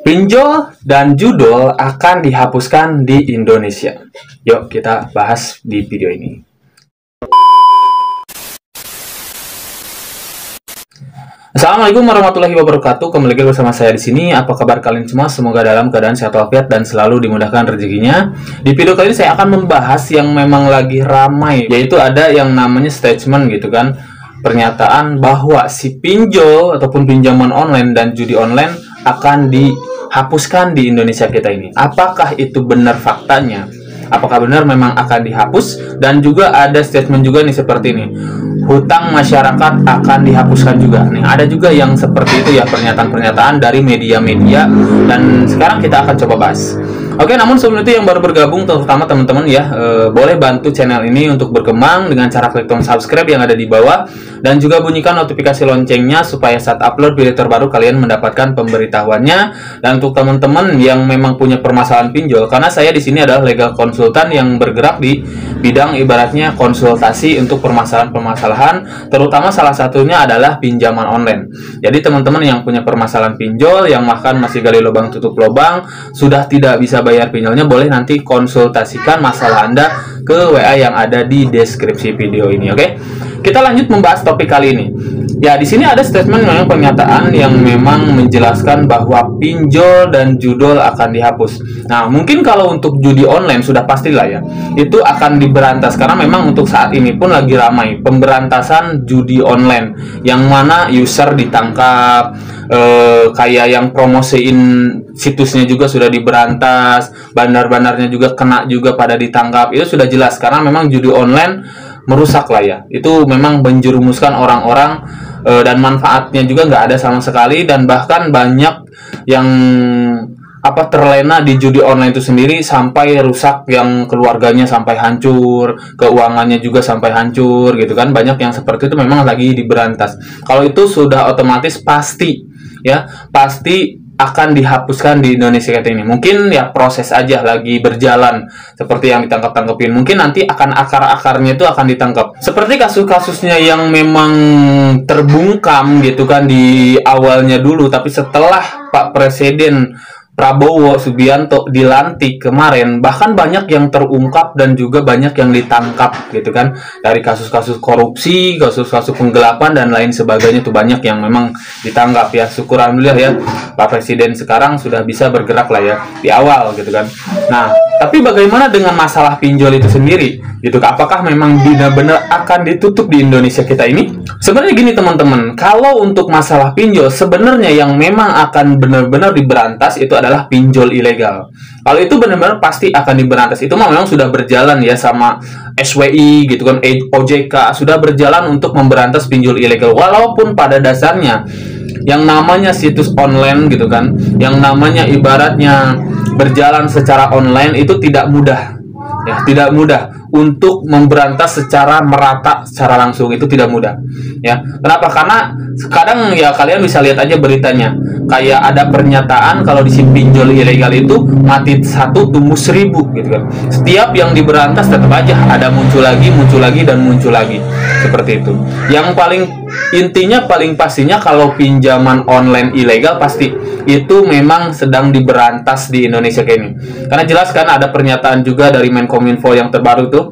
Pinjol dan judul akan dihapuskan di Indonesia. Yuk kita bahas di video ini. Assalamualaikum warahmatullahi wabarakatuh. Kembali lagi bersama saya di sini. Apa kabar kalian semua? Semoga dalam keadaan sehat walafiat dan selalu dimudahkan rezekinya. Di video kali ini saya akan membahas yang memang lagi ramai, yaitu ada yang namanya statement gitu kan. Pernyataan bahwa si pinjol ataupun pinjaman online dan judi online akan dihapuskan di Indonesia kita ini. Apakah itu benar faktanya? Apakah benar memang akan dihapus? Dan juga ada statement juga nih seperti ini. Hutang masyarakat akan dihapuskan juga. Nih, ada juga yang seperti itu ya, pernyataan-pernyataan dari media-media, dan sekarang kita akan coba bahas. Oke, namun sebelum itu yang baru bergabung, terutama teman-teman ya, boleh bantu channel ini untuk berkembang dengan cara klik tombol subscribe yang ada di bawah, dan juga bunyikan notifikasi loncengnya supaya saat upload video terbaru kalian mendapatkan pemberitahuannya. Dan untuk teman-teman yang memang punya permasalahan pinjol, karena saya di sini adalah legal konsultan yang bergerak di bidang ibaratnya konsultasi untuk permasalahan-permasalahan, terutama salah satunya adalah pinjaman online. Jadi teman-teman yang punya permasalahan pinjol, yang bahkan masih gali lubang tutup lubang, sudah tidak bisa bayar pinjolnya, boleh nanti konsultasikan masalah Anda ke WA yang ada di deskripsi video ini. Oke, kita lanjut membahas topik kali ini. Ya, di sini ada statement memang pernyataan yang memang menjelaskan bahwa pinjol dan judul akan dihapus. Nah, mungkin kalau untuk judi online sudah pastilah ya, itu akan diberantas karena memang untuk saat ini pun lagi ramai pemberantasan judi online, yang mana user ditangkap, kayak yang promosiin situsnya juga sudah diberantas, bandar-bandarnya juga kena juga pada ditangkap. Itu sudah jelas karena memang judi online merusak lah ya. Itu memang menjerumuskan orang-orang, dan manfaatnya juga nggak ada sama sekali, dan bahkan banyak yang terlena di judi online itu sendiri sampai rusak, yang keluarganya sampai hancur, keuangannya juga sampai hancur gitu kan. Banyak yang seperti itu memang lagi diberantas. Kalau itu sudah otomatis pasti ya, pasti akan dihapuskan di Indonesia kita ini. Mungkin ya proses aja lagi berjalan, seperti yang ditangkap-tangkepin. Mungkin nanti akan akar-akarnya itu akan ditangkap. Seperti kasus-kasusnya yang memang terbungkam gitu kan di awalnya dulu, tapi setelah Pak Presiden Prabowo Subianto dilantik kemarin, bahkan banyak yang terungkap dan juga banyak yang ditangkap gitu kan, dari kasus-kasus korupsi, kasus-kasus penggelapan dan lain sebagainya. Tuh banyak yang memang ditangkap ya. Syukur alhamdulillah ya, Pak Presiden sekarang sudah bisa bergerak lah ya di awal gitu kan. Nah, tapi bagaimana dengan masalah pinjol itu sendiri gitu? Apakah memang benar-benar akan ditutup di Indonesia kita ini? Sebenarnya gini teman-teman, kalau untuk masalah pinjol sebenarnya yang memang akan benar-benar diberantas itu adalah pinjol ilegal. Kalau itu benar-benar pasti akan diberantas. Itu memang sudah berjalan ya sama SWI gitu kan, OJK sudah berjalan untuk memberantas pinjol ilegal. Walaupun pada dasarnya yang namanya situs online gitu kan, yang namanya ibaratnya berjalan secara online itu tidak mudah. Ya, tidak mudah untuk memberantas secara merata, secara langsung itu tidak mudah. Ya, kenapa? Karena kadang ya kalian bisa lihat aja beritanya, kayak ada pernyataan kalau di pinjol ilegal itu mati satu tumbuh 1000 gitu kan. Setiap yang diberantas tetap aja ada muncul lagi dan muncul lagi seperti itu. Yang paling intinya paling pastinya kalau pinjaman online ilegal pasti itu memang sedang diberantas di Indonesia kayak ini. Karena jelas kan ada pernyataan juga dari Menkominfo yang terbaru tuh,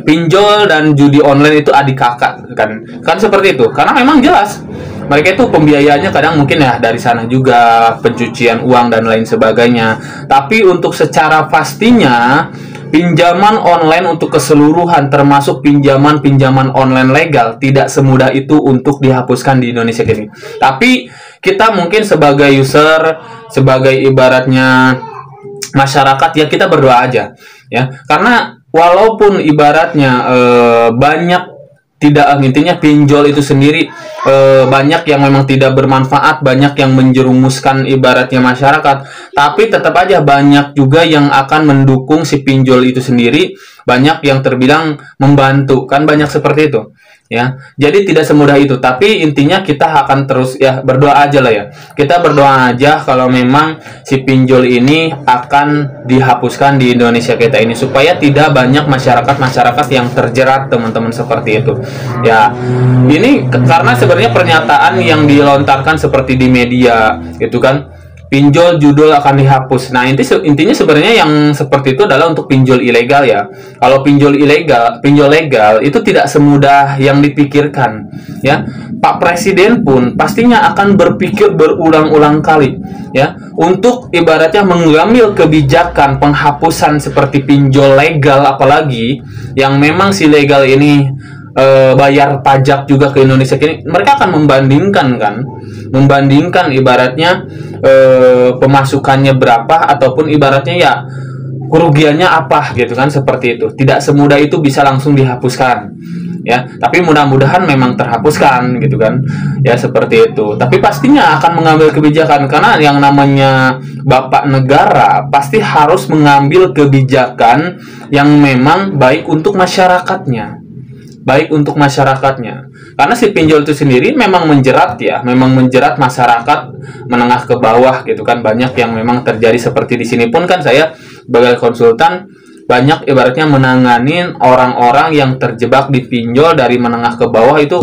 pinjol dan judi online itu adik kakak kan seperti itu. Karena memang jelas mereka itu pembiayaannya kadang mungkin ya dari sana juga, pencucian uang dan lain sebagainya. Tapi untuk secara pastinya pinjaman online untuk keseluruhan, termasuk pinjaman online legal, tidak semudah itu untuk dihapuskan di Indonesia ini. Tapi kita mungkin sebagai user, sebagai ibaratnya masyarakat ya, kita berdoa aja ya. Karena walaupun ibaratnya banyak tidak, intinya pinjol itu sendiri banyak yang memang tidak bermanfaat, banyak yang menjerumuskan ibaratnya masyarakat, tapi tetap aja banyak juga yang akan mendukung si pinjol itu sendiri, banyak yang terbilang membantu kan, banyak seperti itu ya. Jadi tidak semudah itu, tapi intinya kita akan terus ya berdoa aja lah ya. Kita berdoa aja kalau memang si pinjol ini akan dihapuskan di Indonesia kita ini, supaya tidak banyak masyarakat yang terjerat teman-teman seperti itu ya. Ini karena sebenarnya pernyataan yang dilontarkan seperti di media gitu kan, pinjol judul akan dihapus. Nah, intinya sebenarnya yang seperti itu adalah untuk pinjol ilegal ya. Kalau pinjol legal itu tidak semudah yang dipikirkan ya. Pak Presiden pun pastinya akan berpikir berulang-ulang kali ya untuk ibaratnya mengambil kebijakan penghapusan seperti pinjol legal, apalagi yang memang si legal ini bayar pajak juga ke Indonesia. Mereka akan membandingkan ibaratnya pemasukannya berapa, ataupun ibaratnya ya kerugiannya apa gitu kan, seperti itu. Tidak semudah itu bisa langsung dihapuskan ya, tapi mudah-mudahan memang terhapuskan gitu kan ya, seperti itu. Tapi pastinya akan mengambil kebijakan, karena yang namanya Bapak Negara pasti harus mengambil kebijakan yang memang baik untuk masyarakatnya, karena si pinjol itu sendiri memang menjerat masyarakat menengah ke bawah gitu kan. Banyak yang memang terjadi seperti di sini pun kan, saya sebagai konsultan banyak ibaratnya menanganin orang-orang yang terjebak di pinjol dari menengah ke bawah itu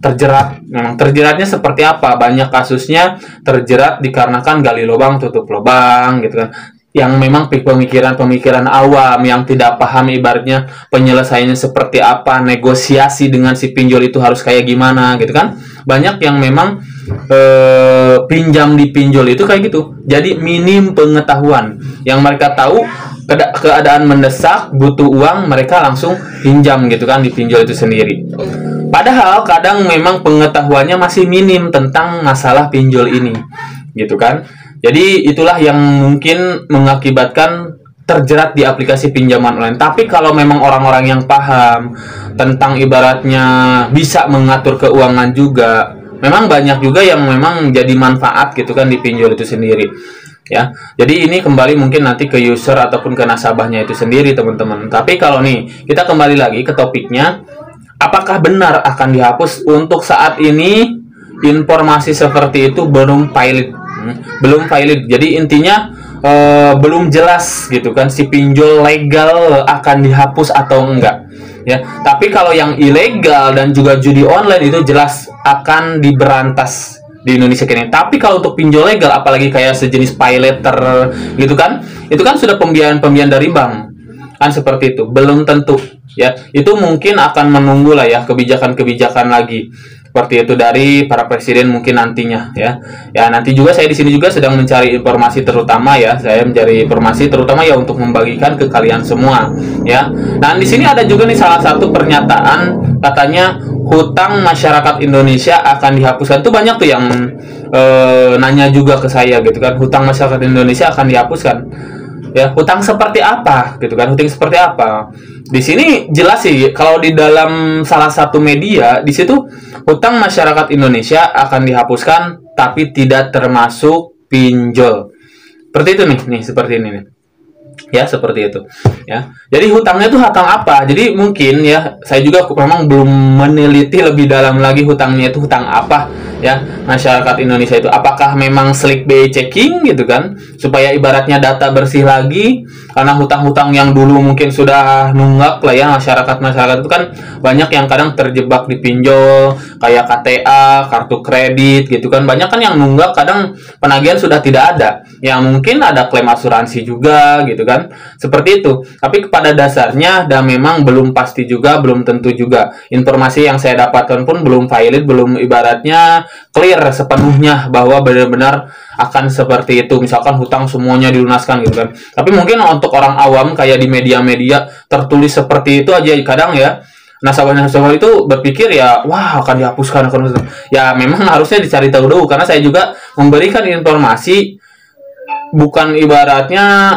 terjerat. Memang terjeratnya seperti apa? Banyak kasusnya terjerat dikarenakan gali lubang tutup lubang gitu kan, yang memang pemikiran awam yang tidak paham ibaratnya penyelesaiannya seperti apa, negosiasi dengan si pinjol itu harus kayak gimana gitu kan. Banyak yang memang pinjam di pinjol itu kayak gitu, jadi minim pengetahuan. Yang mereka tahu keadaan mendesak, butuh uang, mereka langsung pinjam gitu kan di pinjol itu sendiri. Padahal kadang memang pengetahuannya masih minim tentang masalah pinjol ini gitu kan. Jadi itulah yang mungkin mengakibatkan terjerat di aplikasi pinjaman online. Tapi kalau memang orang-orang yang paham tentang ibaratnya bisa mengatur keuangan juga, memang banyak juga yang memang jadi manfaat gitu kan di pinjol itu sendiri ya. Jadi ini kembali mungkin nanti ke user ataupun ke nasabahnya itu sendiri, teman-teman. Tapi kalau nih kita kembali lagi ke topiknya, apakah benar akan dihapus? Untuk saat ini informasi seperti itu belum valid. Jadi intinya belum jelas gitu kan, si pinjol legal akan dihapus atau enggak ya. Tapi kalau yang ilegal dan juga judi online itu jelas akan diberantas di Indonesia kini. Tapi kalau untuk pinjol legal, apalagi kayak sejenis pay letter gitu kan, itu kan sudah pembiayaan dari bank kan, seperti itu. Belum tentu ya, itu mungkin akan menunggu lah ya kebijakan-kebijakan lagi seperti itu dari para presiden mungkin nantinya ya. Ya nanti juga saya di sini juga sedang mencari informasi, terutama ya saya mencari informasi terutama ya untuk membagikan ke kalian semua ya. Nah di sini ada juga nih salah satu pernyataan, katanya hutang masyarakat Indonesia akan dihapuskan. Itu banyak tuh yang nanya juga ke saya gitu kan, hutang masyarakat Indonesia akan dihapuskan. Ya, hutang seperti apa gitu kan? Hutang seperti apa? Di sini jelas sih, kalau di dalam salah satu media di situ hutang masyarakat Indonesia akan dihapuskan tapi tidak termasuk pinjol. Seperti itu nih seperti ini nih. Ya, seperti itu. Ya. Jadi hutangnya itu hutang apa? Jadi mungkin ya, saya juga memang belum meneliti lebih dalam lagi hutangnya itu hutang apa ya masyarakat Indonesia itu. Apakah memang slick BI checking gitu kan, supaya ibaratnya data bersih lagi, karena hutang-hutang yang dulu mungkin sudah nunggak lah ya. Masyarakat itu kan banyak yang kadang terjebak di pinjol kayak KTA, kartu kredit gitu kan, banyak kan yang nunggak, kadang penagihan sudah tidak ada, yang mungkin ada klaim asuransi juga gitu kan, seperti itu. Tapi pada dasarnya dan memang belum pasti juga, belum tentu juga. Informasi yang saya dapatkan pun belum valid, belum ibaratnya clear sepenuhnya bahwa benar-benar akan seperti itu, misalkan hutang semuanya dilunaskan gitu kan. Tapi mungkin untuk orang awam kayak di media-media tertulis seperti itu aja, kadang ya nasabah-nasabah itu berpikir ya, wah akan dihapuskan, ya memang harusnya dicari tahu dulu. Karena saya juga memberikan informasi bukan ibaratnya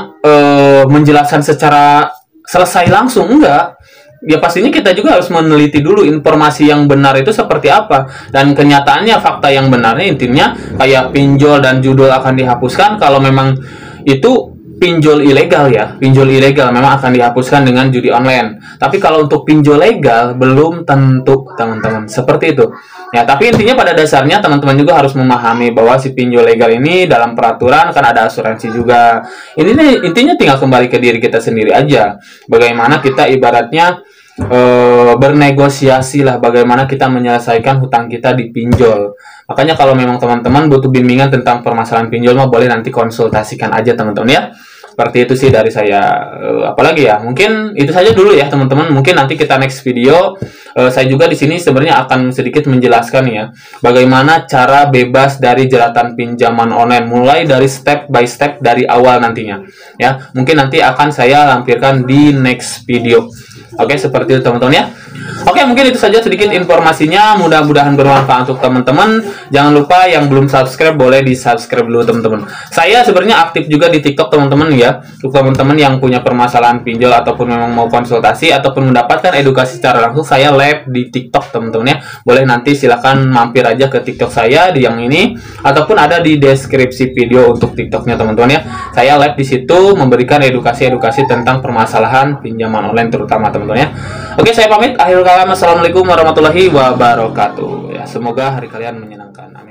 menjelaskan secara selesai langsung, enggak. Ya pastinya kita juga harus meneliti dulu informasi yang benar itu seperti apa, dan kenyataannya fakta yang benarnya intinya kayak pinjol dan judul akan dihapuskan kalau memang itu pinjol ilegal ya. Pinjol ilegal memang akan dihapuskan dengan judi online. Tapi kalau untuk pinjol legal belum tentu, teman-teman, seperti itu. Ya, tapi intinya pada dasarnya teman-teman juga harus memahami bahwa si pinjol legal ini dalam peraturan kan ada asuransi juga. Ini intinya tinggal kembali ke diri kita sendiri aja. Bagaimana kita ibaratnya bernegosiasi lah, bagaimana kita menyelesaikan hutang kita di pinjol. Makanya kalau memang teman-teman butuh bimbingan tentang permasalahan pinjol mah boleh nanti konsultasikan aja teman-teman ya. Seperti itu sih dari saya. Apalagi ya, mungkin itu saja dulu ya teman-teman. Mungkin nanti kita next video. Saya juga di sini sebenarnya akan sedikit menjelaskan ya, bagaimana cara bebas dari jeratan pinjaman online, mulai dari step by step dari awal nantinya. Ya, mungkin nanti akan saya lampirkan di next video. Oke, seperti itu teman-teman ya. Oke, mungkin itu saja sedikit informasinya. Mudah-mudahan bermanfaat untuk teman-teman. Jangan lupa yang belum subscribe boleh di-subscribe dulu teman-teman. Saya sebenarnya aktif juga di TikTok teman-teman ya. Untuk teman-teman yang punya permasalahan pinjol ataupun memang mau konsultasi ataupun mendapatkan edukasi secara langsung, saya live di TikTok teman-teman ya. Boleh nanti silakan mampir aja ke TikTok saya di yang ini ataupun ada di deskripsi video untuk TikToknya teman-teman ya. Saya live di situ memberikan edukasi-edukasi tentang permasalahan pinjaman online terutama teman-teman ya. Oke, saya pamit. Akhirul kalam, assalamualaikum warahmatullahi wabarakatuh. Ya, semoga hari kalian menyenangkan.